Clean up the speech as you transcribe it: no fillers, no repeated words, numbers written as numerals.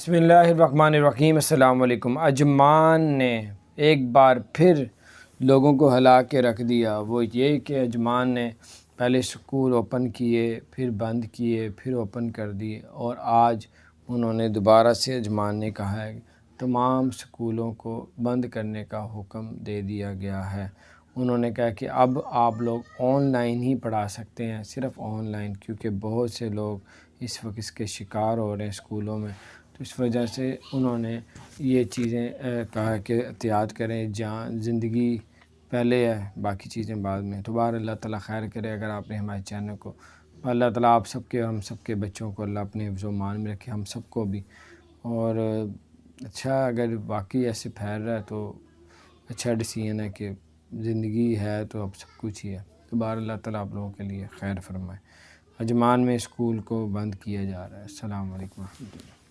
بسم اللہ الرحمن الرحیم۔ السلام علیکم۔ اجمان نے ایک بار پھر لوگوں کو ہلا کے رکھ دیا۔ وہ یہ کہ اجمان نے پہلے سکول اوپن کیے، پھر بند کیے، پھر اوپن کر دیے، اور آج انہوں نے دوبارہ سے اجمان نے کہا ہے تمام سکولوں کو بند کرنے کا حکم دے دیا گیا ہے۔ انہوں نے کہا کہ اب آپ لوگ آن لائن ہی پڑھا سکتے ہیں، صرف آن لائن، کیونکہ بہت سے لوگ اس وقت اس کے شکار ہو رہے ہیں اسکولوں میں۔ تو اس وجہ سے انہوں نے یہ چیزیں کہا کہ احتیاط کریں، جان زندگی پہلے ہے، باقی چیزیں بعد میں۔ تو بہر اللہ تعالیٰ خیر کرے۔ اگر آپ نے ہمارے چینل کو، اللہ تعالیٰ آپ سب کے اور ہم سب کے بچوں کو اللہ اپنے حفظ و امان میں رکھے، ہم سب کو بھی۔ اور اچھا، اگر واقعی ایسے پھیل رہا ہے تو اچھا ڈیسیژن ہے کہ زندگی ہے تو اب سب کچھ ہی ہے۔ تو بہر اللہ تعالیٰ آپ لوگوں کے لیے خیر فرمائے۔ اجمان میں اسکول کو بند کیا جا رہا ہے۔ السلام علیکم ورحمۃ اللہ۔